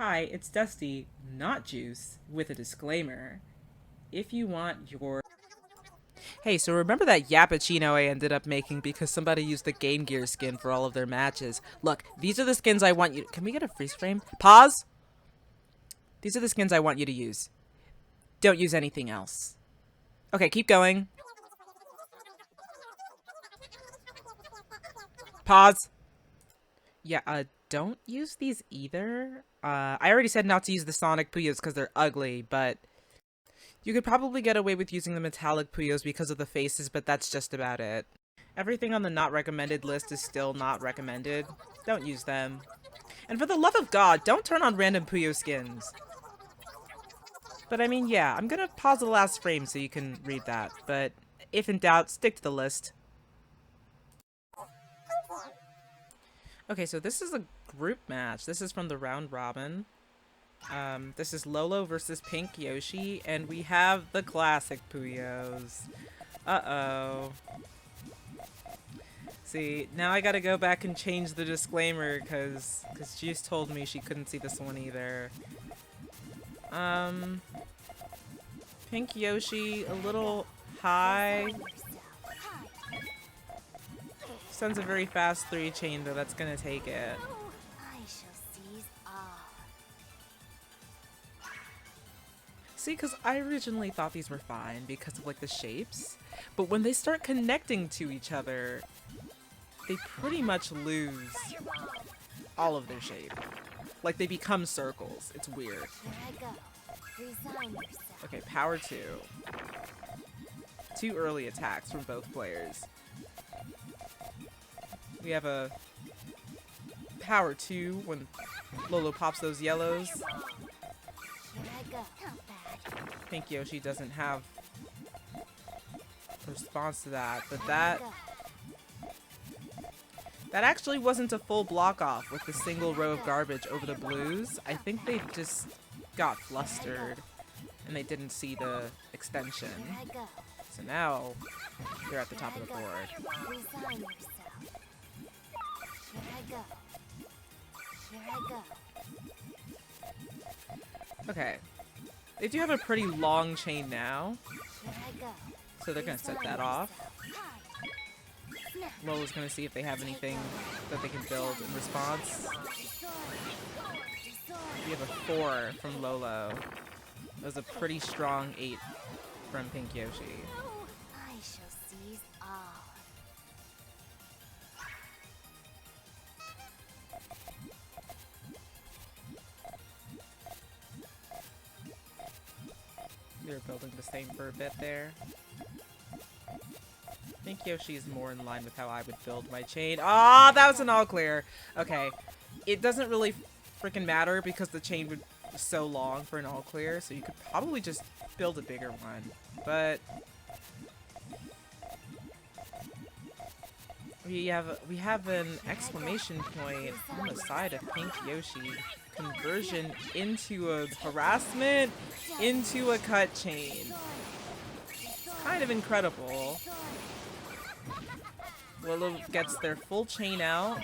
Hi, it's Dusty, not Juice, with a disclaimer. If you want your. Hey, so remember that Yappuccino I ended up making because somebody used the Game Gear skin for all of their matches? Look, these are the skins I want you. Can we get a freeze frame? Pause! These are the skins I want you to use. Don't use anything else. Okay, keep going. Pause! Yeah, don't use these either. I already said not to use the Sonic Puyos because they're ugly, but you could probably get away with using the metallic Puyos because of the faces, but that's just about it. Everything on the not recommended list is still not recommended. Don't use them. And for the love of God, don't turn on random Puyo skins. But I mean, yeah, I'm gonna pause the last frame so you can read that, but if in doubt, stick to the list. Okay, so this is a group match. This is from the round robin. This is Lolo versus Pink Yoshi, and we have the classic Puyos. Uh-oh. See, now I gotta go back and change the disclaimer, cause Juice told me she couldn't see this one either. Pink Yoshi, a little high. Sends a very fast 3 chain, though that's gonna take it. See, because I originally thought these were fine because of, like, the shapes. But when they start connecting to each other, they pretty much lose all of their shape. Like, they become circles. It's weird. Okay, power 2. 2 early attacks from both players. We have a power 2 when Lolo pops those yellows. Pink Yoshi doesn't have a response to that, but that actually wasn't a full block off with the single row of garbage over the blues. I think they just got flustered and they didn't see the extension. So now they're at the top of the board. Okay. They do have a pretty long chain now, so they're gonna set that off. Lolo's gonna see if they have anything that they can build in response. We have a 4 from Lolo. That was a pretty strong 8 from Pink Yoshi. They're building the same for a bit there. I think Yoshi is more in line with how I would build my chain. Ah, that was an all clear. Okay. It doesn't really freaking matter because the chain would be so long for an all clear, so you could probably just build a bigger one. But we have an exclamation point on the side of Pink Yoshi. Conversion into a harassment, into a cut chain. It's kind of incredible. Lolo gets their full chain out.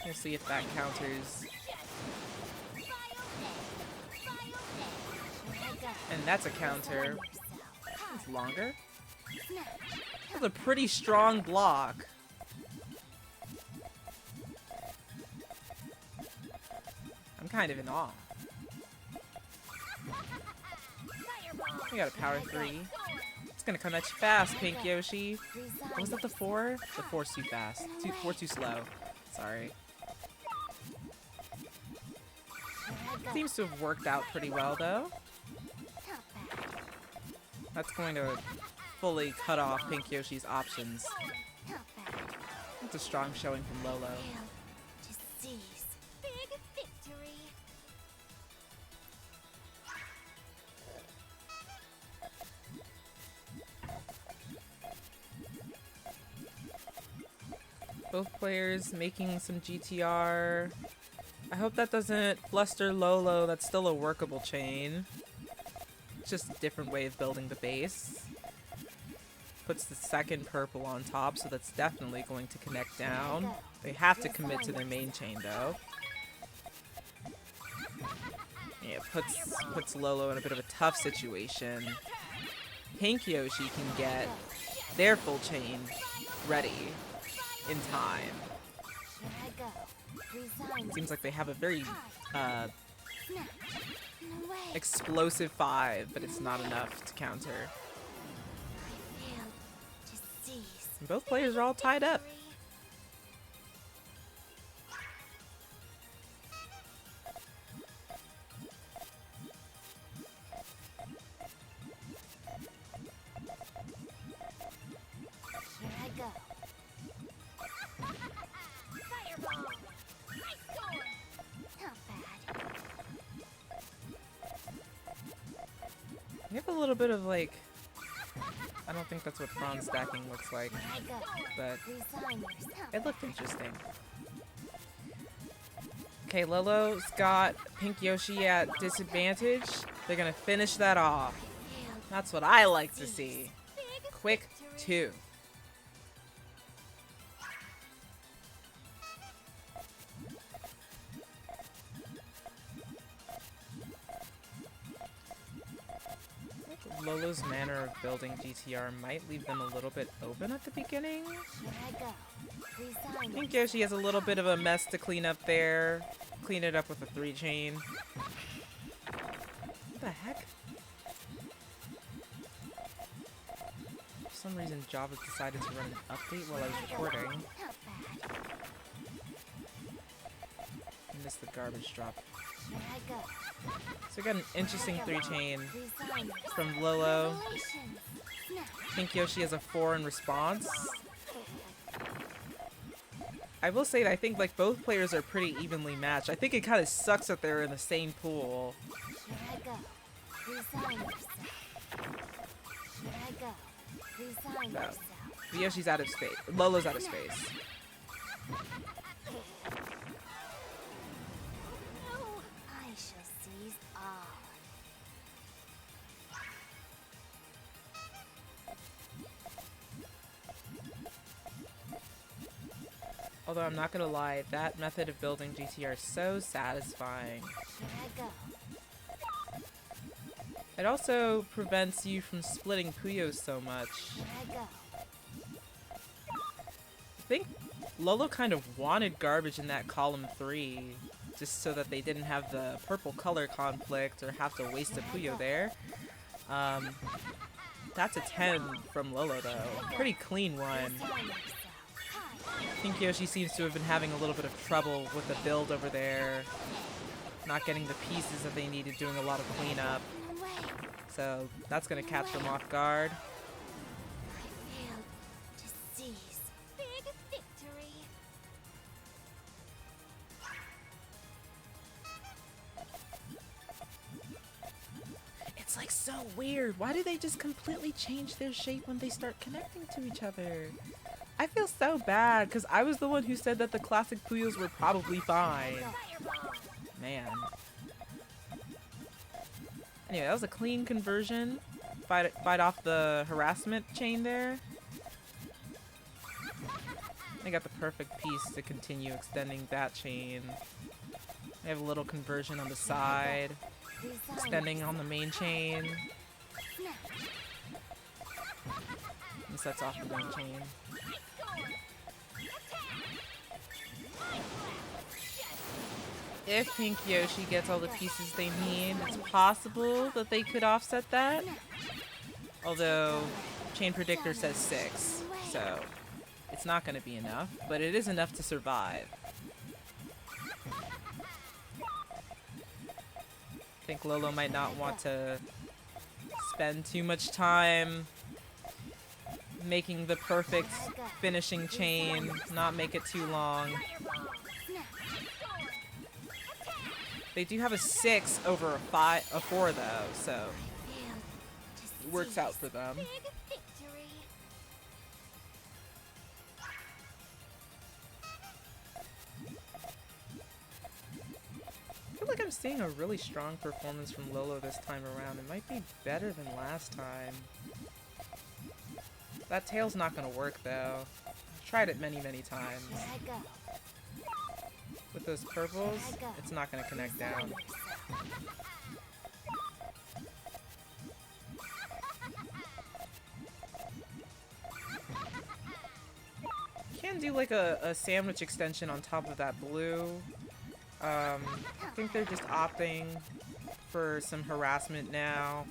We'll see if that counters. And that's a counter. It's longer. That's a pretty strong block. I'm kind of in awe. We got a power 3. It's gonna come at you fast, Pink Yoshi. Oh, was that the 4? The 4's too fast. 4 too slow. Sorry. Seems to have worked out pretty well, though. That's going to fully cut off Pink Yoshi's options. That's a strong showing from Lolo. Both players making some GTR. I hope that doesn't fluster Lolo. That's still a workable chain. It's just a different way of building the base. Puts the second purple on top, so that's definitely going to connect down. They have to commit to their main chain, though. puts Lolo in a bit of a tough situation. Pink Yoshi can get their full chain ready in time. Seems like they have a very explosive 5, but it's not enough to counter. And both players are all tied up. We have a little bit of like, I don't think that's what prawn stacking looks like, but it looked interesting. Okay, Lolo's got Pink Yoshi at disadvantage. They're gonna finish that off. That's what I like to see. Quick 2. Lolo's manner of building GTR might leave them a little bit open at the beginning. I think Yoshi has a little bit of a mess to clean up there. Clean it up with a 3 chain. What the heck? For some reason Java decided to run an update while I was recording. I missed the garbage drop. So we got an interesting 3 chain from Lolo. Pink Yoshi has a 4 in response. I will say that I think like both players are pretty evenly matched. I think it kind of sucks that they're in the same pool. So, Yoshi's out of space. Lolo's out of space. Although I'm not gonna lie, that method of building GTR is so satisfying. It also prevents you from splitting Puyo so much. I think Lolo kind of wanted garbage in that column 3, just so that they didn't have the purple color conflict or have to waste a Puyo there. That's a 10 from Lolo though. Pretty clean one. I think Yoshi seems to have been having a little bit of trouble with the build over there. Not getting the pieces that they needed, doing a lot of cleanup. So that's gonna catch them off guard. It's like so weird. Why do they just completely change their shape when they start connecting to each other? I feel so bad, because I was the one who said that the classic Puyos were probably fine. Man. Anyway, that was a clean conversion. Fight off the harassment chain there. They got the perfect piece to continue extending that chain. They have a little conversion on the side. Extending on the main chain. And sets off the main chain. If Pink Yoshi gets all the pieces they need, it's possible that they could offset that. Although, Chain Predictor says 6, so it's not going to be enough, but it is enough to survive. I think Lolo might not want to spend too much time making the perfect finishing chain, not make it too long. They do have a 6 over a 4 though, so it works out for them. I feel like I'm seeing a really strong performance from Lolo this time around. It might be better than last time. That tail's not gonna work though. I've tried it many, many times. With those purples, it's not going to connect down. Can do like a sandwich extension on top of that blue. I think they're just opting for some harassment now.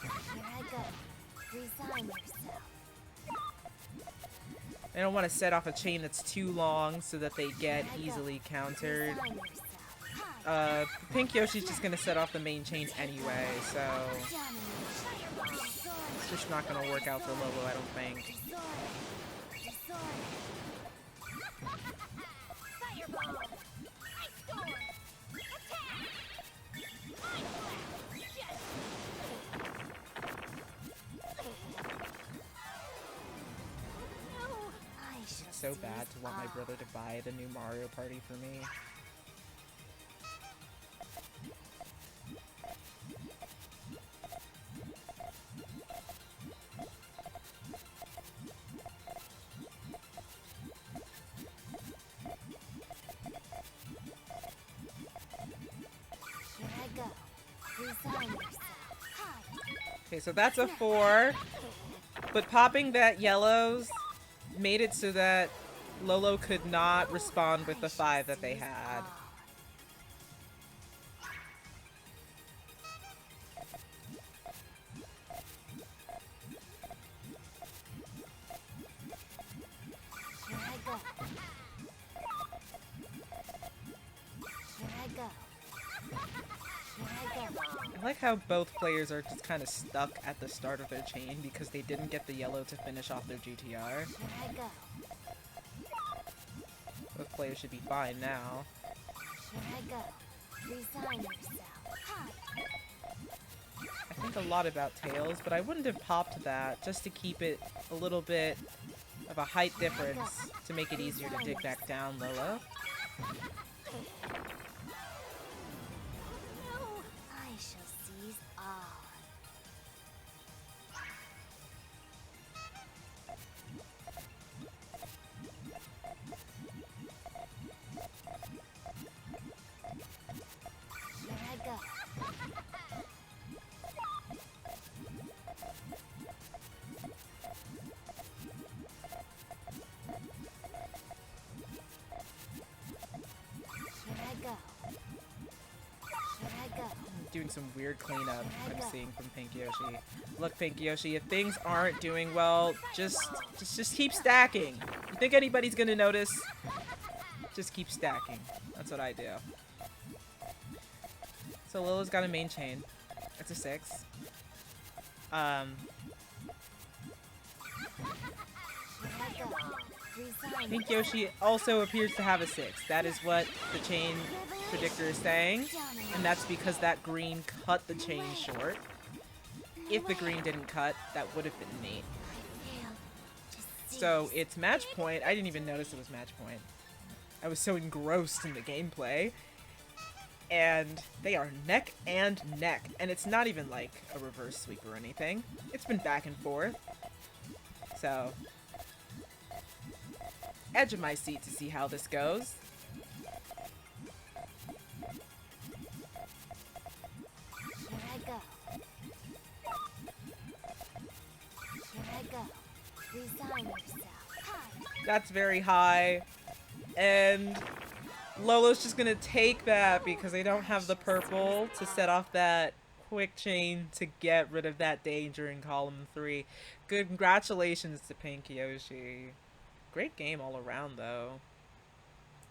Here I go. Resign yourself. They don't want to set off a chain that's too long so that they get easily countered. Resign yourself. Pink Yoshi's just gonna set off the main chain anyway, so it's just not gonna work out for Lolo, I don't think. It's so bad to want my brother to buy the new Mario Party for me. Here I go. Resign yourself. Okay, so that's a 4. But popping that yellows made it so that Lolo could not respond with the 5 that they had. Here I go. Here I go. Here I go. I like how both players are just kind of stuck at the start of their chain because they didn't get the yellow to finish off their GTR. Here I go. Both players should be fine now. Here I go. Resign yourself. I think a lot about Tails, but I wouldn't have popped that just to keep it a little bit of a height difference to make it easier to dig back down, Lolo. I shall seize all. Here I go. Here I go. Here I go. Doing some weird cleanup I'm seeing from Pink Yoshi. Look, Pink Yoshi, if things aren't doing well, just keep stacking. You think anybody's gonna notice? Just keep stacking. That's what I do. So Lolo's got a main chain. It's a 6. Here I go. Resign Pink Yoshi also appears to have a 6. That is what the chain predictor is saying. And that's because that green cut the chain short. If the green didn't cut, that would have been neat. So it's match point. I didn't even notice it was match point. I was so engrossed in the gameplay. And they are neck and neck. And it's not even like a reverse sweep or anything. It's been back and forth. So, edge of my seat to see how this goes. Here I go. Here I go. Resign yourself. That's very high. And Lolo's just gonna take that because they don't have the purple to set off that quick chain to get rid of that danger in column 3. Congratulations to Pink Yoshi. Great game all around though.